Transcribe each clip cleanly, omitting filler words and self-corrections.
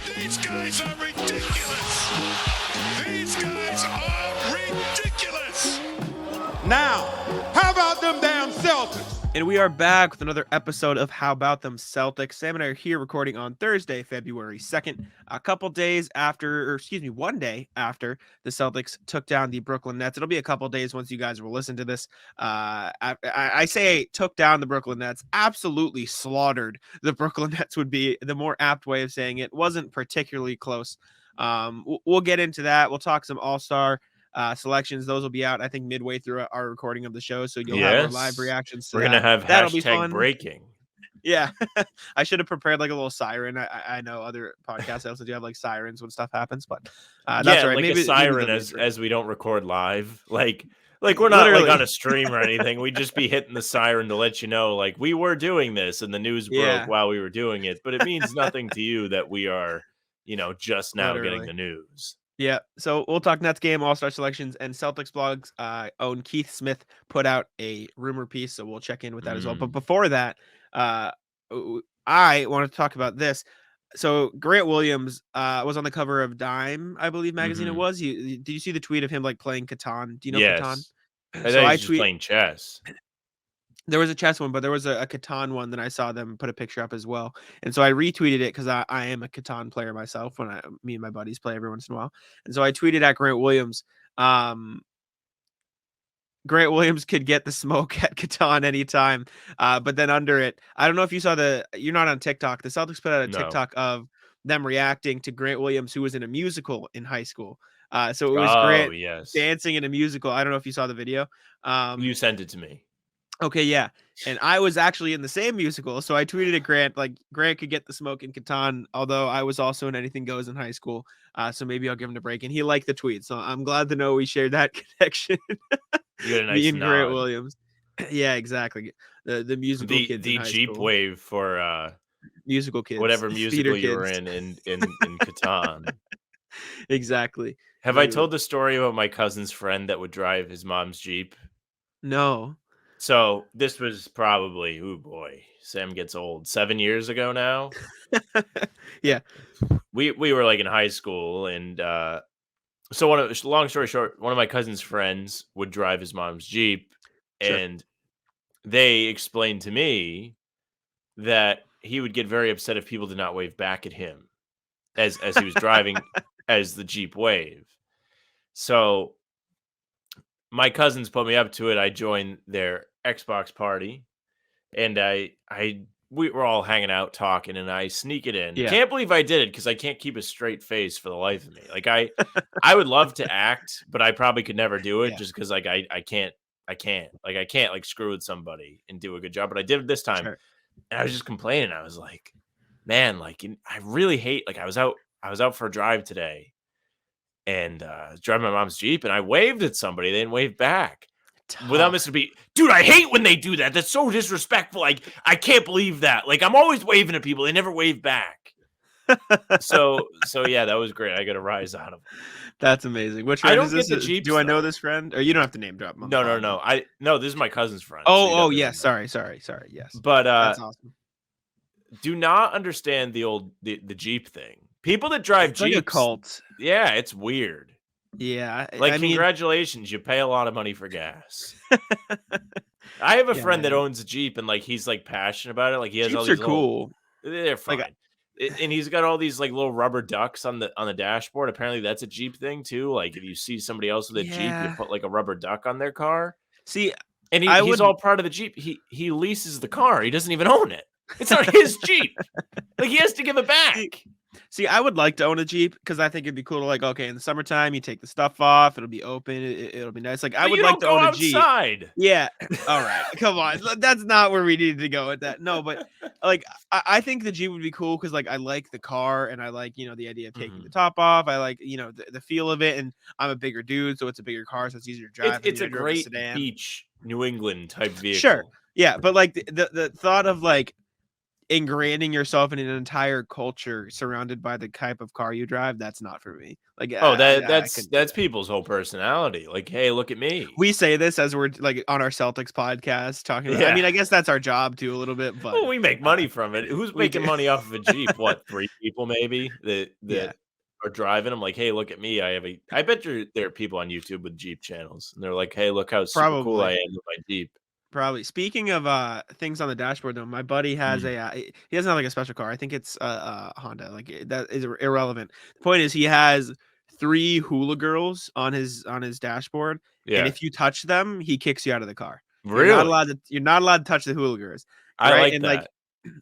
These guys are ridiculous. These guys are ridiculous. Now, how about them damn Celtics? And we are back with another episode of How About Them Celtics. Sam and I are here recording on Thursday, February 2nd, a couple days after, or excuse me, one day after the Celtics took down the Brooklyn Nets. It'll be a couple days once you guys will listen to this. I say took down the Brooklyn Nets, absolutely slaughtered the Brooklyn Nets would be the more apt way of saying it. Wasn't particularly close. We'll get into that. We'll talk some All-Star selections. Those will be out, I think, midway through our recording of the show, so you'll have our live reactions to We're gonna have That'll be hashtag fun. breaking. Yeah. I should have prepared like a little siren. I know other podcasts also do have like sirens when stuff happens, but that's right. Like maybe a siren maybe as we don't record live. Like we're not Literally. like on a stream or anything. We'd just be hitting the siren to let you know, like, we were doing this and the news broke while we were doing it. But it means nothing to you that we are, just now getting the news. Yeah, so we'll talk Nets game, All-Star selections, and CelticsBlog's own Keith Smith put out a rumor piece, so we'll check in with that as well. But before that, I want to talk about this. So Grant Williams was on the cover of Dime, I believe magazine it was. Did you see the tweet of him like playing Catan? Do you know Catan? I thought he was just playing chess. There was a chess one, but there was a Catan one that I saw them put a picture up as well. And so I retweeted it because I am a Catan player myself when me and my buddies play every once in a while. And so I tweeted at Grant Williams, Grant Williams could get the smoke at Catan anytime. But then under it, I don't know if you saw you're not on TikTok. The Celtics put out a TikTok of them reacting to Grant Williams, who was in a musical in high school. So it was Grant dancing in a musical. I don't know if you saw the video. You sent it to me. Okay, yeah. And I was actually in the same musical, so I tweeted at Grant, like, Grant could get the smoke in Catan, although I was also in Anything Goes in high school, so maybe I'll give him a break. And he liked the tweet, so I'm glad to know we shared that connection. You had a nice Me and nod. Grant Williams. Yeah, exactly. The musical kids the in high Jeep school. wave for musical kids. Whatever musical you were kids. in Catan. Exactly. Have I told the story about my cousin's friend that would drive his mom's Jeep? No. So this was probably, oh boy, Sam gets old, 7 years ago now. Yeah. We were like in high school, and so long story short, one of my cousin's friends would drive his mom's Jeep, and they explained to me that he would get very upset if people did not wave back at him as he was driving as the Jeep wave. So my cousins put me up to it. I joined their Xbox party, and we were all hanging out talking, and I sneak it in. Yeah. Can't believe I did it because I can't keep a straight face for the life of me. Like I would love to act, but I probably could never do it just because like I can't like screw with somebody and do a good job. But I did it this time, and I was just complaining. I was like, man, like I really hate. Like I was out for a drive today. And driving my mom's Jeep, and I waved at somebody. They didn't wave back. Without missing a beat. Dude, I hate when they do that. That's so disrespectful. Like, I can't believe that. Like, I'm always waving at people. They never wave back. so yeah, that was great. I got a rise out of them. That's amazing. Which friend I don't is this? get the Jeeps, Do I know this friend? Or you don't have to name drop him. No. This is my cousin's friend. Oh, yes. Sorry. Yes. But that's awesome. Do not understand the Jeep thing. People that drive Jeeps, like a cult. Yeah, it's weird. Yeah, congratulations, you pay a lot of money for gas. I have a friend that owns a Jeep, and like he's like passionate about it. Like he has Jeeps all these cool. They're fine, and he's got all these like little rubber ducks on the dashboard. Apparently, that's a Jeep thing too. Like if you see somebody else with a Jeep, you put like a rubber duck on their car. See, and he's all part of the Jeep. He leases the car. He doesn't even own it. It's not his Jeep. Like he has to give it back. See, I would like to own a Jeep because I think it'd be cool to like, okay, in the summertime, you take the stuff off. It'll be open. It'll be nice. Like I would like to own a Jeep. Outside. Yeah. All right. Come on. That's not where we needed to go with that. No, but like, I think the Jeep would be cool because like I like the car and I like, the idea of taking the top off. I like, the feel of it. And I'm a bigger dude, so it's a bigger car, so it's easier to drive. It's a great beach, New England type vehicle. Sure. Yeah. But like the thought of like, ingraining yourself in an entire culture surrounded by the type of car you drive, that's not for me. Like, Oh, I couldn't do that's that. people's whole personality. Like, hey, look at me. We say this as we're like on our Celtics podcast talking about. I Yeah. mean, I guess that's our job too, a little bit, but Well, we make money from it. Who's we making do. money off of a Jeep? What, 3 people maybe that Yeah, are driving? I'm like, hey, look at me. I bet there are people on YouTube with Jeep channels, and they're like, hey, look how super cool I probably. am with my Jeep. Probably. Speaking of things on the dashboard though, my buddy has Mm. a he doesn't have like a special car. I think it's Honda. Like that is irrelevant. The point is he has 3 hula girls on his dashboard, and Yeah. if you touch them, he kicks you out of the car. Really? You're not allowed to touch the hula girls, I right? like And like that.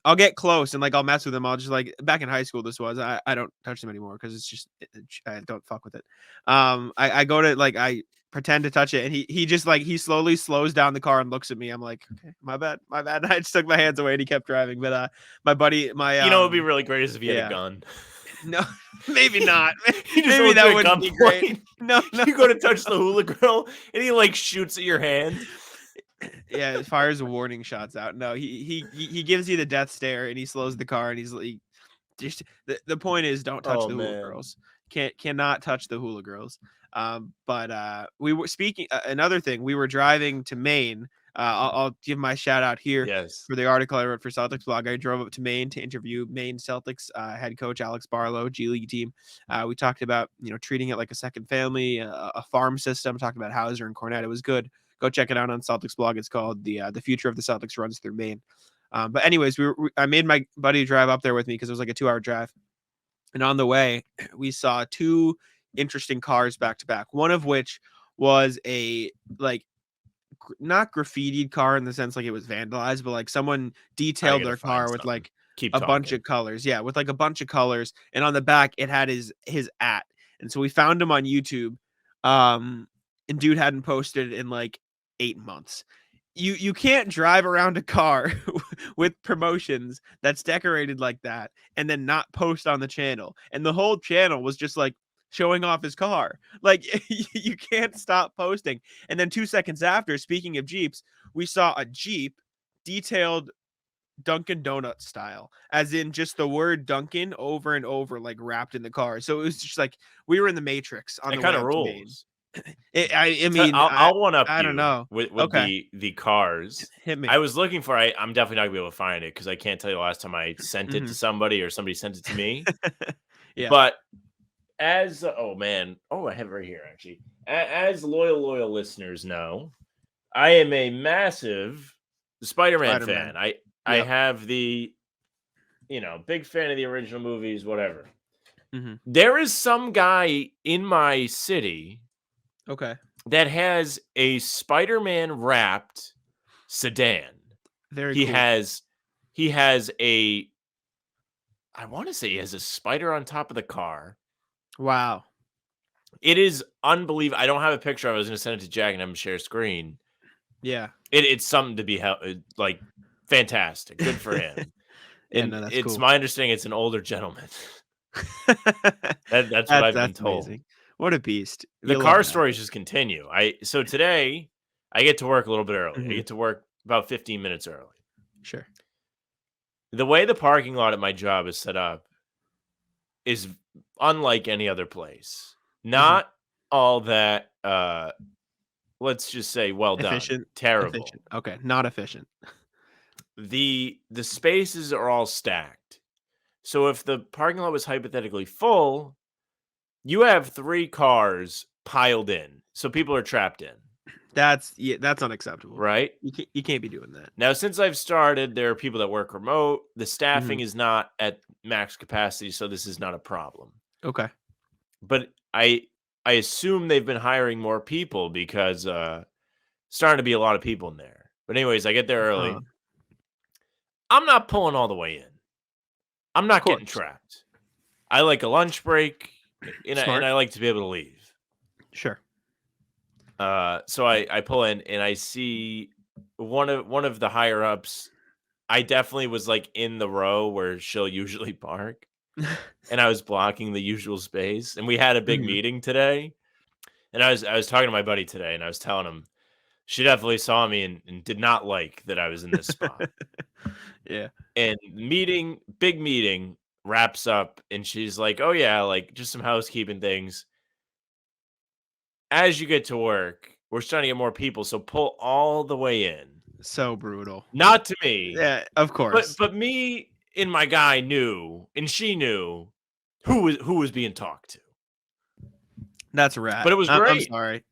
I'll get close and like I'll mess with them. I'll just like back in high school this was I don't touch them anymore because it's just I don't fuck with it. I go to like I pretend to touch it and he just like he slowly slows down the car and looks at me. I'm like, okay, my bad. And I just took my hands away and he kept driving. But my buddy, my You know, it'd be really great is if you had a yeah. gun. No, maybe not. He just Maybe holds that you at wouldn't be great. gunpoint. No, You go to touch the hula girl, and he like shoots at your hand. yeah, it fires warning shots out. No, he gives you the death stare and he slows the car and he's like just the point is don't touch Oh the hula man. girls. Cannot touch the hula girls. But we were speaking another thing. We were driving to Maine. I'll give my shout out here Yes. for the article I wrote for CelticsBlog. I drove up to Maine to interview Maine Celtics head coach Alex Barlow, G League team. We talked about treating it like a second family, a farm system. Talked about Hauser and Cornette. It was good. Go check it out on CelticsBlog. It's called the future of the Celtics runs through Maine. But anyways, I made my buddy drive up there with me because it was like a 2-hour drive. And on the way, we saw 2 interesting cars back to back. One of which was a like not graffitied car in the sense like it was vandalized, but like someone detailed gotta their find car with something. like Keep a bunch talking. of colors. Yeah, with like a bunch of colors. And on the back, it had his at. And so we found him on YouTube. And dude hadn't posted in like 8 months. You can't drive around a car with promotions that's decorated like that and then not post on the channel. And the whole channel was just like showing off his car. Like you can't stop posting. And then 2 seconds after, speaking of Jeeps, we saw a Jeep detailed Dunkin' Donuts style, as in just the word Dunkin' over and over, like wrapped in the car. So it was just like we were in the Matrix on That the kind way of up to Maine. rules. I mean, I'll one up I don't you know. with Okay, the cars. hit me. I was looking for. I'm definitely not gonna be able to find it because I can't tell you the last time I sent it to Mhm. somebody or somebody sent it to me. Yeah. But as oh man, I have it right here actually. As loyal listeners know, I am a massive Spider-Man Spider-Man. fan. I Yep. have the big fan of the original movies, whatever. Mhm. There is some guy in my city Okay. that has a Spider-Man wrapped sedan. Very He cool. has I want to say he has a spider on top of the car. Wow. It is unbelievable. I don't have a picture. I was going to send it to Jack and have him share screen. Yeah. It's something to be like fantastic. Good for him. Yeah, And no, that's it's cool. my understanding it's an older gentleman. That's what I've been told. Amazing. What a beast. The You'll love car that. stories just continue. So today I get to work a little bit early. I Mhm. get to work about 15 minutes early. Sure. The way the parking lot at my job is set up is unlike any other place. Not all that let's just say well done. Efficient. Terrible. Efficient. Okay, not efficient. The spaces are all stacked. So if the parking lot was hypothetically full, you have 3 cars piled in. So people are trapped in, That's unacceptable. right? You can't be doing that. Now, since I've started, there are people that work remote. The staffing Mhm. is not at max capacity, so this is not a problem. Okay. But I assume they've been hiring more people because starting to be a lot of people in there. But anyways, I get there early. Uh, I'm not pulling all the way in. I'm not getting course. trapped. I like a lunch break, and Smart. I like to be able to leave. Sure. So I pull in and I see one of the higher ups. I definitely was like in the row where she'll usually park, and I was blocking the usual space. And we had a big Mhm. meeting today, and I was talking to my buddy today, and I was telling him She definitely saw me and did not like that I was in this spot. Yeah. And big meeting wraps up, and she's like, "Oh yeah, like just some housekeeping things. As you get to work, we're starting to get more people, so pull all the way in." So brutal. Not to me, Yeah, of course. but me and my guy knew, and she knew who was being talked to. That's a rat. But it was I'm great. sorry.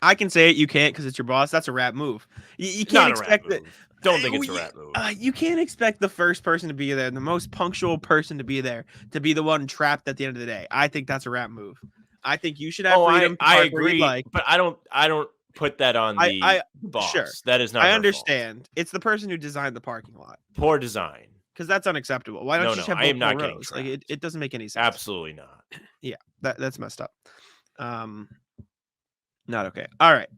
I can say it. You can't because it's your boss. That's a rat move. You can't Not a rat expect that. move. Don't think it's a rat move. You can't expect the first person to be there, the most punctual person to be there, to be the one trapped at the end of the day. I think that's a rat move. I think you should have Oh, freedom to I park where you'd agree, like. but I don't put that on I the boss. sure. That is not I her fault. understand. It's the person who designed the parking lot Poor design. because that's unacceptable. Why don't you just have I am multiple not getting rows? Like trapped. it doesn't make any sense. Absolutely not. Yeah, that's messed up. Not okay. All right.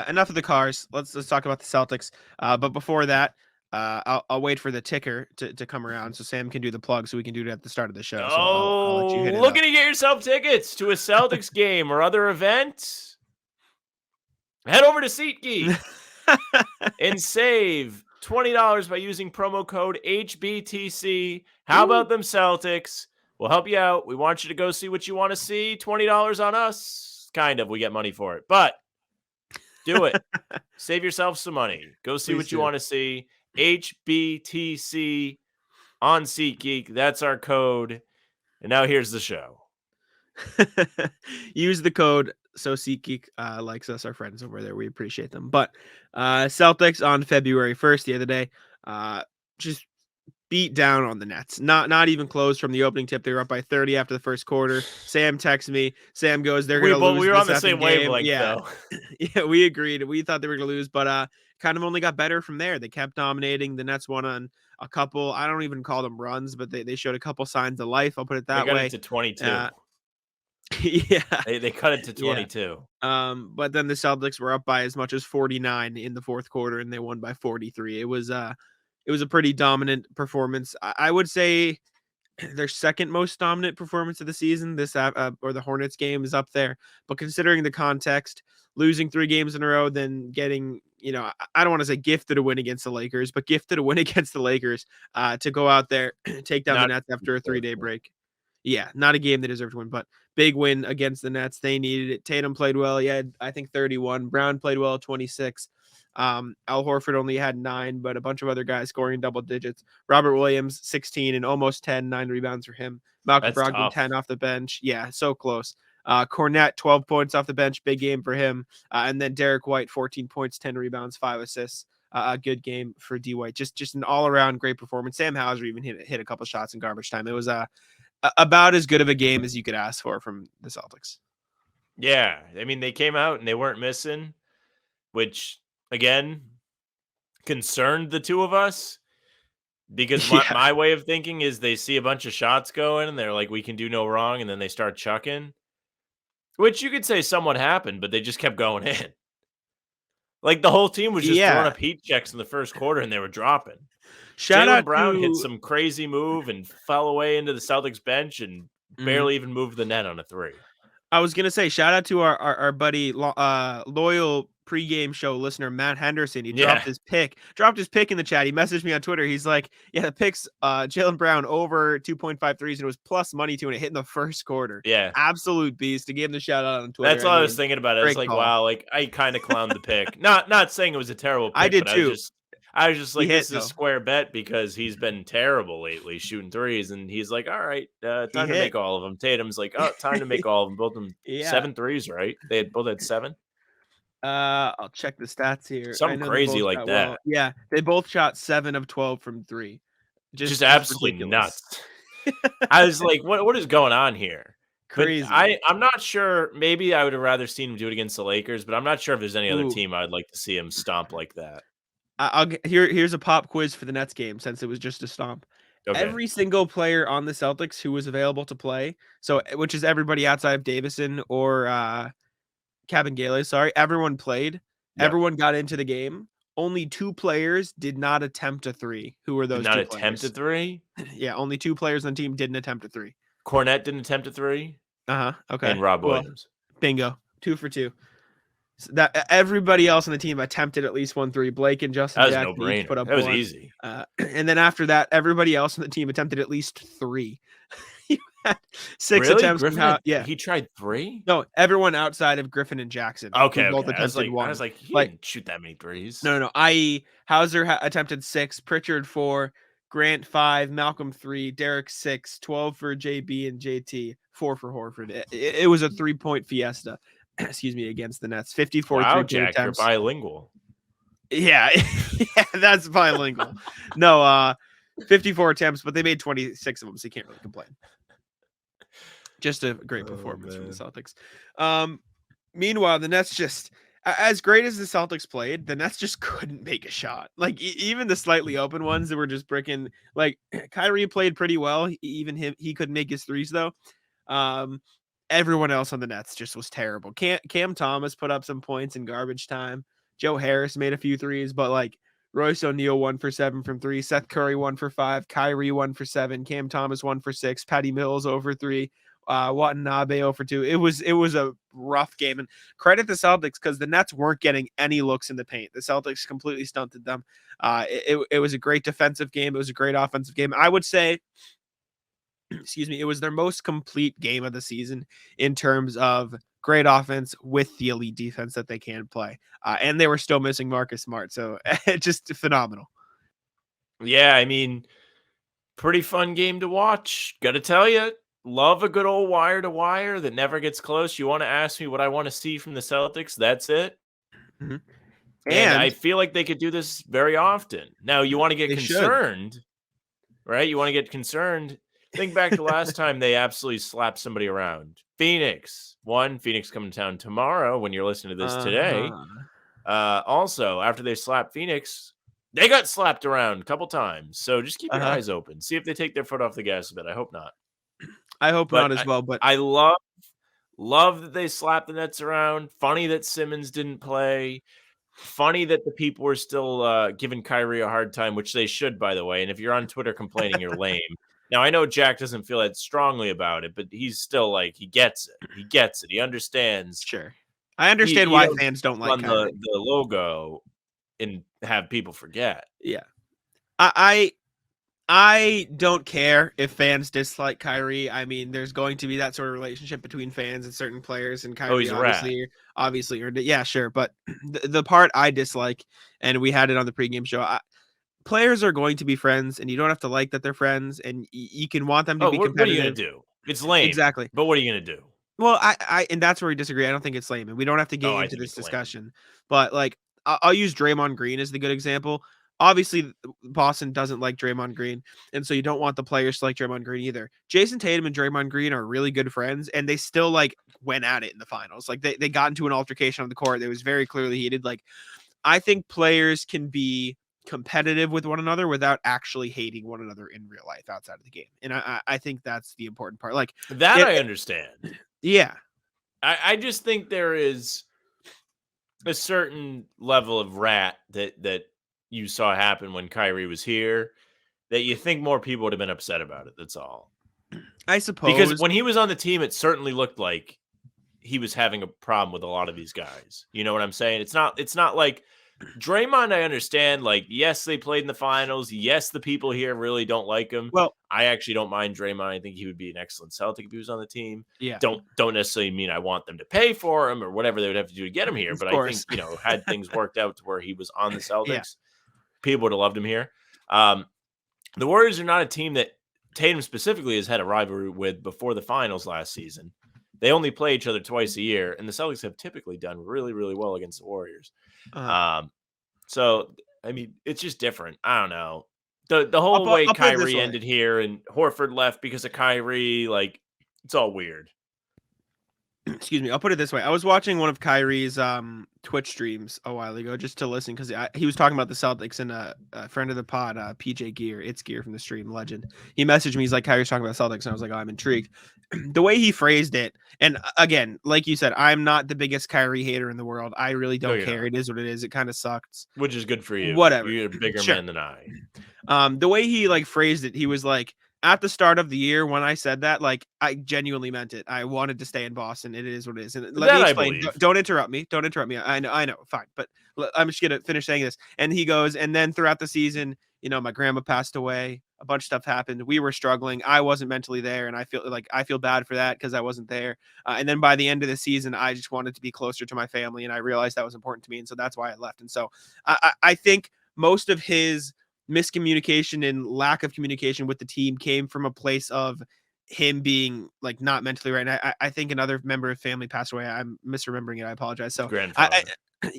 Enough of the cars. Let's talk about the Celtics. But before that, I'll wait for the ticker to come around so Sam can do the plug so we can do it at the start of the show. So I'll let you hit it up. Looking to get yourself tickets to a Celtics game or other event? Head over to SeatGeek and save $20 by using promo code HBTC. How about them Celtics? We'll help you out. We want you to go see what you want to see. $20 on us. Kind of. We get money for it. But do it. Save yourself some money. Go see what you want to see. HBTC on SeatGeek. That's our code. And now here's the show. Use the code so SeatGeek likes us, our friends over there. We appreciate them. But Celtics on February 1st, the other day, just beat down on the Nets. Not even close from the opening tip. They were up by 30 after the first quarter. Sam texts me. Sam goes, "They're going to lose." We were this on the same game. wavelength, yeah. though. Yeah, we agreed. We thought they were going to lose, but kind of only got better from there. They kept dominating. The Nets won on a couple. I don't even call them runs, but they showed a couple signs of life. I'll put it that way. They got way. it to 22. Yeah, they cut it to 22. Yeah. But then the Celtics were up by as much as 49 in the fourth quarter, and they won by 43. It was a pretty dominant performance. I would say their second most dominant performance of the season. This or the Hornets game is up there, but considering the context, losing 3 games in a row, then getting, I don't want to say gifted a win against the Lakers, but gifted a win against the Lakers to go out there, take down the Nets after a 3-day break. Yeah, not a game they deserved to win, but big win against the Nets. They needed it. Tatum played well. He had, I think, 31. Brown played well, 26. Al Horford only had 9, but a bunch of other guys scoring double digits. Robert Williams, 16 and almost 10, 9 rebounds for him. Malcolm Brogdon, 10 off the bench. Yeah, so close. Cornette, 12 points off the bench. Big game for him. And then Derek White, 14 points, 10 rebounds, 5 assists. A good game for D White. Just an all-around great performance. Sam Hauser even hit a couple shots in garbage time. It was about as good of a game as you could ask for from the Celtics. Yeah, I mean, they came out and they weren't missing, which, again, concerned the two of us because my way of thinking is they see a bunch of shots going and they're like, we can do no wrong, and then they start chucking, which you could say somewhat happened, but they just kept going in. Like, the whole team was just throwing up heat checks in the first quarter and they were dropping. Jaylen Brown hit some crazy move and fell away into the Celtics bench and barely even moved the net on a 3. I was going to say, shout out to our buddy, loyal pregame show listener, Matt Henderson. He dropped his pick in the chat. He messaged me on Twitter. He's like, yeah, the pick's Jaylen Brown over 2.5 threes, and it was plus money to, and it hit in the first quarter. Yeah. Absolute beast. To give him the shout out on Twitter. That's all I was thinking about. I was like, wow, like I kind of clowned the pick. Not saying it was a terrible pick. I did but too. I was just like, this is a square bet because he's been terrible lately shooting threes. And he's like, all right, time to make all of them. Tatum's like, oh, time to make all of them. Both of them 7 threes, right? They both had 7. I'll check the stats here. Something crazy like that. Well. Yeah, they both shot 7 of 12 from 3. Just absolutely ridiculous. Nuts. I was like, what is going on here? Crazy. But I'm not sure. Maybe I would have rather seen him do it against the Lakers, but I'm not sure if there's any other team I'd like to see him stomp like that. Here's a pop quiz for the Nets game since it was just a stomp. Okay. Every single player on the Celtics who was available to play, so which is everybody outside of Davison or Kabengele, sorry, everyone played. Yep. Everyone got into the game. Only 2 players did not attempt a 3. Who were those? Did not attempt a 3? Yeah, only 2 players on the team didn't attempt a 3. Cornette didn't attempt a 3. Okay. And Rob Williams. Bingo. 2 for 2. that everybody else on the team attempted at least 1 3. Blake and Justin That was Jackson each put no-brainer. up That was 1. easy. And then after that, everybody else on the team attempted at least 3. You had 6 Really? attempts. Griffin? Yeah. He tried 3? No, everyone outside of Griffin and Jackson. Okay, Both okay. attempted 1. I was like, he Like, didn't shoot that many threes. No. I.e., Hauser attempted 6, Pritchard 4, Grant 5, Malcolm 3, Derek 6, 12 for JB and JT, 4 for Horford. It was a 3-point fiesta. Excuse me, against the Nets. 54 Wow, three-point Jack, attempts. you're bilingual. Yeah, yeah, that's bilingual. No, 54 attempts, but they made 26 of them, so you can't really complain. Just a great performance from the Celtics. Meanwhile, the Nets just, as great as the Celtics played, the Nets just couldn't make a shot. Like even the slightly open ones that were just bricking. Like Kyrie played pretty well. Even he couldn't make his threes though. Everyone else on the Nets just was terrible. Cam Thomas put up some points in garbage time. Joe Harris made a few threes, but like Royce O'Neal 1 for 7 from 3, Seth Curry 1 for 5, Kyrie 1 for 7, Cam Thomas 1 for 6, Patty Mills over 3, Watanabe 0 for 2. It was a rough game, and credit the Celtics because the Nets weren't getting any looks in the paint. The Celtics completely stunted them. It was a great defensive game. It was a great offensive game. I would say, excuse me, it was their most complete game of the season in terms of great offense with the elite defense that they can play. And they were still missing Marcus Smart. So just phenomenal. Yeah, I mean, pretty fun game to watch. Got to tell you, love a good old wire to wire that never gets close. You want to ask me what I want to see from the Celtics? That's it. Mm-hmm. And I feel like they could do this very often. Now, you want to get concerned, right? You want to get concerned. Think back to last time they absolutely slapped somebody around. Phoenix won. Phoenix coming to town tomorrow when you're listening to this today. Also, after they slapped Phoenix, they got slapped around a couple times. So just keep your eyes open. See if they take their foot off the gas a bit. I hope not. I hope not as well. But I love that they slapped the Nets around. Funny that Simmons didn't play. Funny that the people were still giving Kyrie a hard time, which they should, by the way. And if you're on Twitter complaining, you're lame. Now, I know Jack doesn't feel that strongly about it, but he's still like, he gets it. He gets it. He understands. Sure. I understand why fans don't like the logo and have people forget. Yeah. I don't care if fans dislike Kyrie. I mean, there's going to be that sort of relationship between fans and certain players, and Kyrie obviously earned it. Yeah, sure. But the part I dislike, and we had it on the pregame show, players are going to be friends, and you don't have to like that they're friends, and you can want them to be competitive. What are you going to do? It's lame. Exactly. But what are you going to do? Well, and that's where we disagree. I don't think it's lame, and we don't have to get into this discussion. Lame. But like, I'll use Draymond Green as the good example. Obviously, Boston doesn't like Draymond Green, and so you don't want the players to like Draymond Green either. Jason Tatum and Draymond Green are really good friends, and they still like went at it in the finals. Like they got into an altercation on the court that was very clearly heated. Like, I think players can be competitive with one another without actually hating one another in real life outside of the game, and I think that's the important part. Like that, I understand. Yeah, I just think there is a certain level of rat that you saw happen when Kyrie was here that you think more people would have been upset about it. That's all. I suppose. Because when he was on the team, it certainly looked like he was having a problem with a lot of these guys. You know what I'm saying? It's not like Draymond, I understand. Like, yes, they played in the finals. Yes, the people here really don't like him. Well, I actually don't mind Draymond. I think he would be an excellent Celtic if he was on the team. Yeah. Don't necessarily mean I want them to pay for him or whatever they would have to do to get him here. But I think, had things worked out to where he was on the Celtics, people would have loved him here. The Warriors are not a team that Tatum specifically has had a rivalry with before the finals last season. They only play each other twice a year, and the Celtics have typically done really, really well against the Warriors. So, I mean, it's just different. I don't know. The whole way Kyrie ended here and Horford left because of Kyrie, like, it's all weird. Excuse me. I'll put it this way. I was watching one of Kyrie's Twitch streams a while ago just to listen because he was talking about the Celtics, and a friend of the pod, PJ Gear, It's Gear from the stream, legend. He messaged me. He's like, Kyrie's talking about Celtics. And I was like, oh, I'm intrigued. The way he phrased it, and again, like you said, I'm not the biggest Kyrie hater in the world. I really don't care. It is what it is. It kind of sucks. Which is good for you. Whatever. You're a bigger man than I. The way he like phrased it, he was like, at the start of the year when I said that, like, I genuinely meant it. I wanted to stay in Boston. It is what it is. And let me That I explain. believe. Don't interrupt me. Don't interrupt me. I know. Fine. But I'm just going to finish saying this. And he goes, and then throughout the season, my grandma passed away. A bunch of stuff happened. We were struggling. I wasn't mentally there. And I feel bad for that because I wasn't there. And then by the end of the season, I just wanted to be closer to my family. And I realized that was important to me. And so that's why I left. And so I think most of his miscommunication and lack of communication with the team came from a place of him being like not mentally right. And I think another member of family passed away. I'm misremembering it. I apologize. So Grandfather.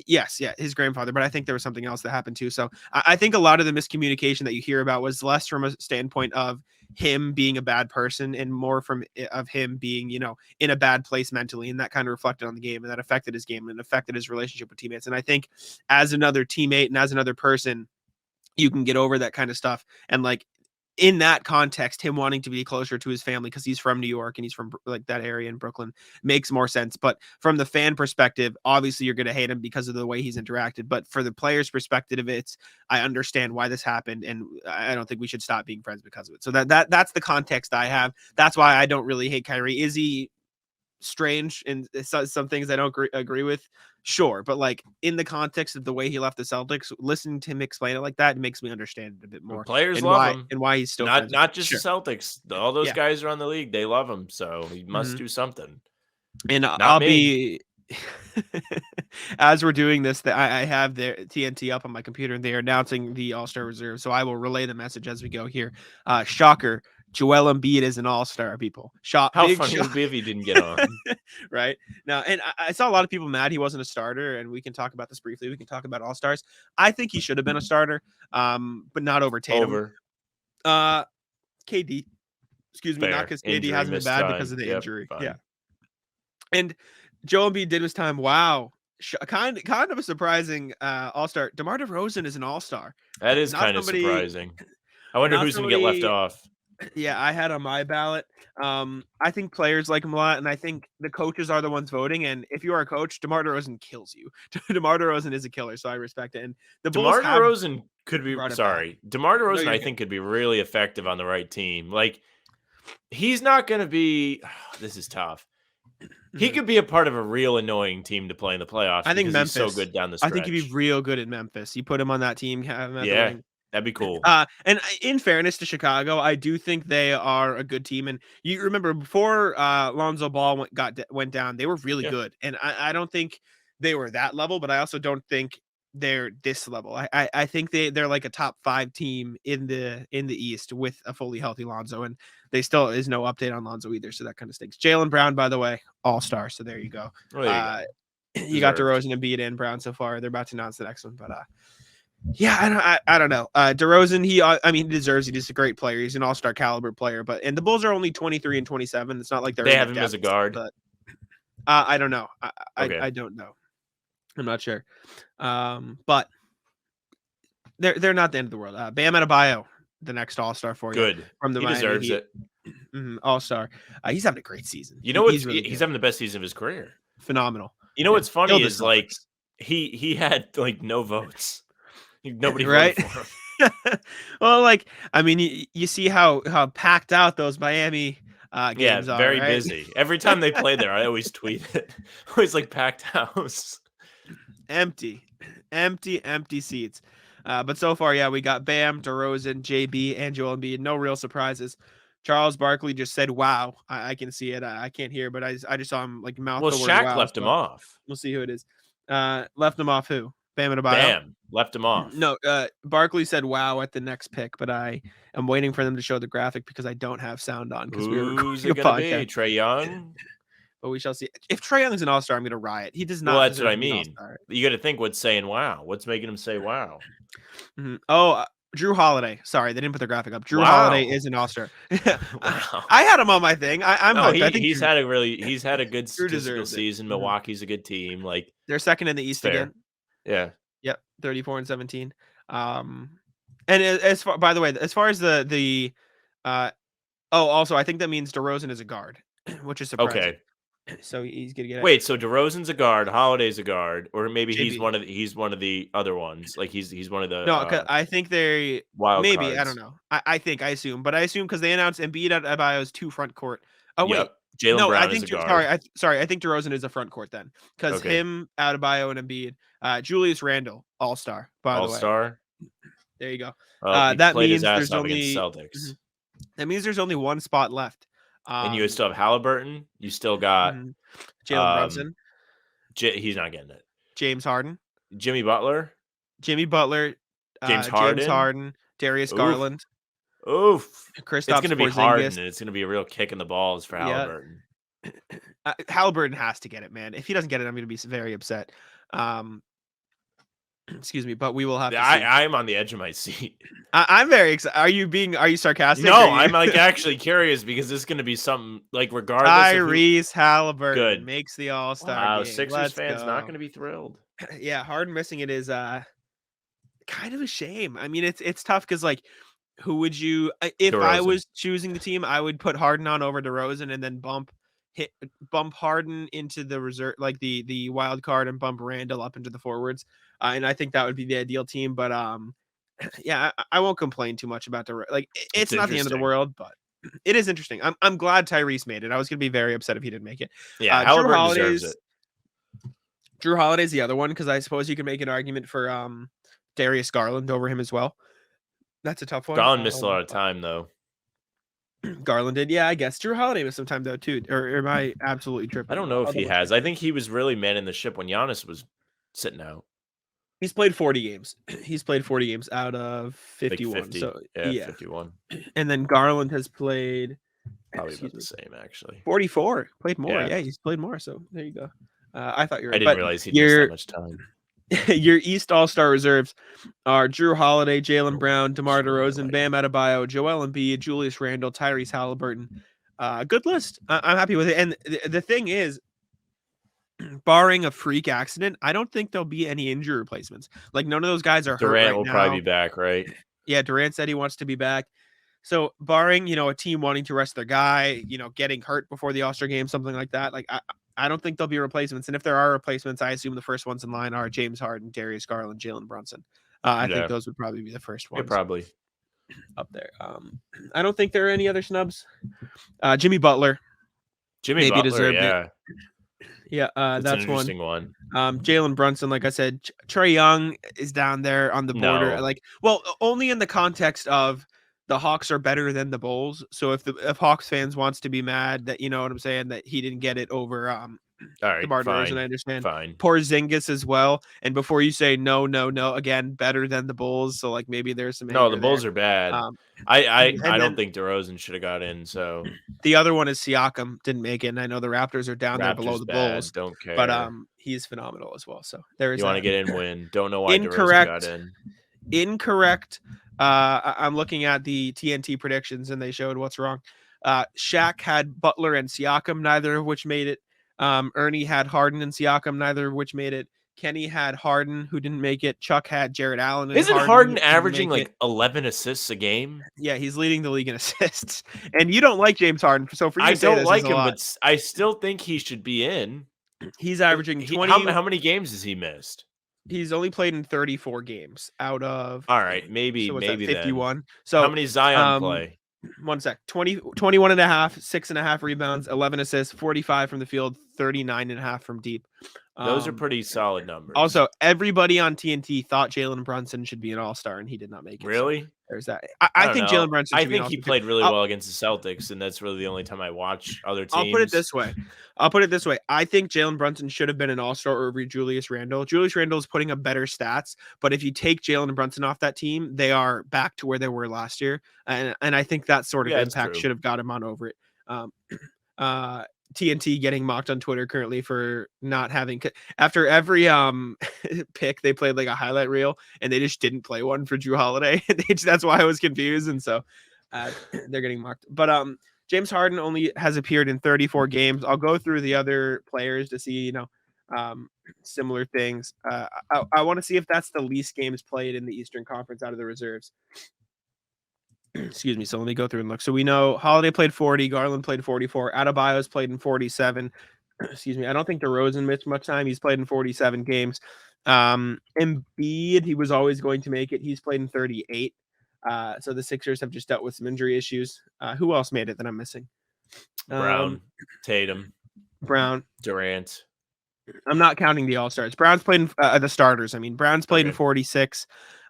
yes, his grandfather, but I think there was something else that happened too. So I think a lot of the miscommunication that you hear about was less from a standpoint of him being a bad person and more of him being, in a bad place mentally. And that kind of reflected on the game and that affected his game and affected his relationship with teammates. And I think as another teammate and as another person, you can get over that kind of stuff. And like in that context, him wanting to be closer to his family because he's from New York and he's from like that area in Brooklyn makes more sense. But from the fan perspective, obviously you're going to hate him because of the way he's interacted. But for the player's perspective, I understand why this happened, and I don't think we should stop being friends because of it. So that's the context I have. That's why I don't really hate Kyrie. Is he strange and some things I don't agree with? Sure, but like in the context of the way he left the Celtics, listening to him explain it like that makes me understand it a bit more. Players and love him. why he's still not just sure. the Celtics. All those Yeah. guys around the league, they love him. So he must do something. And Not I'll me. be as we're doing this, that I have their TNT up on my computer and they are announcing the All-Star reserve. So I will relay the message as we go here. Shocker. Joel Embiid is an all-star, people. How funny would it be if he didn't get on? Right now, and I saw a lot of people mad he wasn't a starter, and we can talk about this briefly. We can talk about all-stars. I think he should have been a starter, but not over Tatum. KD, excuse me, not because KD hasn't been bad because of the injury. Fine. Yeah, and Joel Embiid did his time. Wow. Kind of a surprising all-star. DeMar DeRozan is an all-star. That is kind of surprising. I wonder who's going to get left off. Yeah, I had on my ballot. I think players like him a lot, and I think the coaches are the ones voting. And if you are a coach, DeMar DeRozan kills you. DeMar DeRozan is a killer, so I respect it. And the DeMar Bulls DeRozan could be DeMar DeRozan, I think, good. could be really effective on the right team. Like, he's not going to be. This is tough. He could be a part of a real annoying team to play in the playoffs. I think Memphis. He's so good down the stretch. I think he'd be real good at Memphis. You put him on that team. Yeah. That'd be cool. And in fairness to Chicago, I do think they are a good team. And you remember before Lonzo Ball went down, they were really good. And I don't think they were that level, but I also don't think they're this level. I think they're like a top 5 team in the East with a fully healthy Lonzo, and they still is no update on Lonzo either. So that kind of stinks. Jaylen Brown, by the way, all-star. So there you go. You got DeRozan and Embiid and Brown so far. They're about to announce the next one, but yeah, I don't know. DeRozan, he deserves it. He's a great player. He's an all-star caliber player. And the Bulls are only 23 and 27. It's not like they have him as a guard. But I don't know. Okay. I don't know. I'm not sure. But they're not the end of the world. Bam Adebayo, the next all-star for you. Good. From the he Miami deserves Heat. it. All-star. He's having a great season. You know what? He's having the best season of his career. Phenomenal. You know what's funny is like he had like no votes. Nobody right? voted for him. Well, like I mean, you see how packed out those Miami games are. Very right? busy. Every time they play there, I always tweet it. Always like packed house. Empty seats. But so far, yeah, we got Bam, DeRozan, JB, and Joel Embiid. No real surprises. Charles Barkley just said, "Wow." I can see it. I can't hear, but I just saw him like mouth the word Shaq wow, left him off. We'll see who it is. Left him off who? Bam Adebayo. Bam left him off. No, Barkley said "wow" at the next pick, but I am waiting for them to show the graphic because I don't have sound on because we were recording a podcast. Trae Young? But we shall see. If Trae Young's an all-star, I'm going to riot. He does not. Well, that's what I mean. You got to think what's saying wow. What's making him say wow? Mm-hmm. Oh, Drew Holiday. Sorry, they didn't put the graphic up. Drew Holiday is an all-star. Wow. I had him on my thing. I think he's had a good statistical season. Mm-hmm. Milwaukee's a good team. Like they're second in the East again. Yeah. Yep, 34 and 17. And as far, by the way, as far as also I think that means DeRozan is a guard, which is surprising. Okay. So he's gonna get it. Wait, so DeRozan's a guard, Holiday's a guard, or maybe he's JB. one of the other ones. Like he's one of No, 'cause the I think they wild maybe I don't cards. know. I assume, but I assume because they announced Embiid at Adebayo's 2 front court. Oh wait, Yep. Jaylen no, I Brown is think a guard. sorry, I think DeRozan is a front court then because Okay. him, Adebayo, and Embiid, Julius Randle, all-star, by the way. All-star. There you go. He That played his means ass there's off against only Celtics. that means there's only one spot left. And you still have Halliburton. You still got Jalen Brunson, he's not getting it. James Harden, Jimmy Butler, Jimmy Butler, James James Harden, Harden, Darius Garland, Oof. Kristaps It's gonna be Harden, Porzingis. and it's gonna be a real kick in the balls for Yeah. Halliburton. Halliburton has to get it, man. If he doesn't get it, I'm going to be very upset. Excuse me, but we will have to see. I'm on the edge of my seat. I'm very excited. Are you sarcastic? No, I'm like actually curious because this is going to be something like regardless. Tyrese Halliburton Good. makes the All-Star Wow, game. Sixers Let's fans go. not going to be thrilled. Yeah, Harden missing it is kind of a shame. I mean, it's tough because like, who would you? If I DeRozan. was choosing the team, I would put Harden on over DeRozan and then bump Harden into the reserve, like the wild card, and bump Randall up into the forwards. And I think that would be the ideal team. But yeah, I won't complain too much about it's not the end of the world, but it is interesting. I'm glad Tyrese made it. I was gonna be very upset if he didn't make it. Yeah, Halliburton deserves it. Drew Holiday's the other one because I suppose you could make an argument for Darius Garland over him as well. That's a tough one. Garland missed a lot of time though. Garland did, yeah, I guess. Drew Holiday missed some time though too. Or am I absolutely tripping? I don't know if he has. I think he was really manning the ship when Giannis was sitting out. He's played 40 games. He's played 40 games out of 51. Like 50. So yeah, 51. And then Garland has played probably about the same actually. 44. Played more. Yeah. He's played more. So there you go. I thought you were. I didn't realize he missed that much time. Your East All-Star reserves are Drew Holiday, Jaylen Brown, DeMar DeRozan, Bam Adebayo, Joel Embiid, Julius Randle, Tyrese Halliburton. Good list. I'm happy with it. And the thing is, barring a freak accident, I don't think there'll be any injury replacements. Like none of those guys are hurt right now. Durant will probably be back, right? Yeah, Durant said he wants to be back. So barring, a team wanting to rest their guy, getting hurt before the All-Star game, something like that, like I don't think there'll be replacements. And if there are replacements, I assume the first ones in line are James Harden, Darius Garland, Jalen Brunson. I think those would probably be the first ones. Yeah, probably. Up there. I don't think there are any other snubs. Jimmy Butler. Maybe deserved it. Yeah, that's an interesting one. Jalen Brunson, like I said, Trae Young is down there on the border. No. Only in the context of the Hawks are better than the Bulls. So if Hawks fans wants to be mad that, you know what I'm saying, that he didn't get it over all right, DeMar fine, DeRozan, I understand. Fine. Porzingis as well. And before you say no, again, better than the Bulls. So like maybe there's some. No, the Bulls are bad. I don't think DeRozan should have got in. So the other one is Siakam, didn't make it, and I know the Raptors are down there below the Bulls. Don't care. But he's phenomenal as well. So there is. You want to get in, win. Don't know why DeRozan got in. Incorrect. I'm looking at the TNT predictions, and they showed what's wrong. Shaq had Butler and Siakam, neither of which made it. Ernie had Harden and Siakam, neither of which made it. Kenny had Harden, who didn't make it. Chuck had Jared Allen. And Isn't Harden averaging like 11 assists a game? Yeah, he's leading the league in assists. And you don't like James Harden, so for you I to say don't this like is him, a lot. but I still think he should be in. He's averaging 20. How many games has he missed? He's only played in 34 games out of. All right, maybe 51. Then. So how many Zion play? 1 sec. 21 and a half, 6.5 rebounds, 11 assists, 45 from the field, 39.5 from deep. Those are pretty solid numbers. Also, everybody on TNT thought Jalen Brunson should be an All-Star, and he did not make it. Really? So there's that. I think Jalen Brunson. I think he played really well against the Celtics, and that's really the only time I watch other teams. I'll put it this way. I think Jalen Brunson should have been an All-Star over Julius Randle. Julius Randle is putting up better stats, but if you take Jalen Brunson off that team, they are back to where they were last year, and I think that sort of impact should have got him on over it. TNT getting mocked on Twitter currently for not having after every pick they played like a highlight reel and they just didn't play one for Drew Holiday. That's why I was confused, and so they're getting mocked. But James Harden only has appeared in 34 games. I'll go through the other players to see similar things. I want to see if that's the least games played in the Eastern Conference out of the reserves. Excuse me. So let me go through and look. So we know Holiday played 40, Garland played 44, Adebayo's played in 47, excuse me. I don't think DeRozan missed much time. He's played in 47 games. Embiid, he was always going to make it. He's played in 38. So the Sixers have just dealt with some injury issues. Who else made it that I'm missing? Brown, Tatum, Brown, Durant. I'm not counting the All-Stars. Brown's played in the starters. I mean, Brown's played in 46.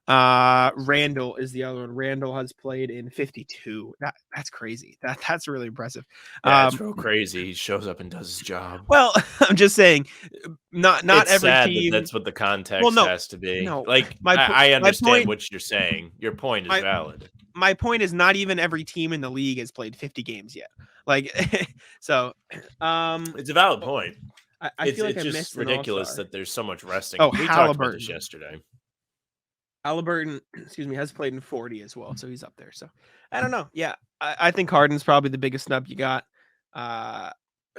Randall is the other one. Randall has played in 52. That's crazy. That's really impressive. That's real crazy. He shows up and does his job. Well, I'm just saying, not It's every sad team. that's what the context has to be. No, like I understand what you're saying. Your point is valid. My point is not even every team in the league has played 50 games yet. Like, so it's a valid point. I feel like it's I just missed ridiculous that there's so much resting. Oh, we Halliburton. talked about this yesterday. Halliburton, excuse me, has played in 40 as well, so he's up there. So I don't know. Yeah, I think Harden's probably the biggest snub you got.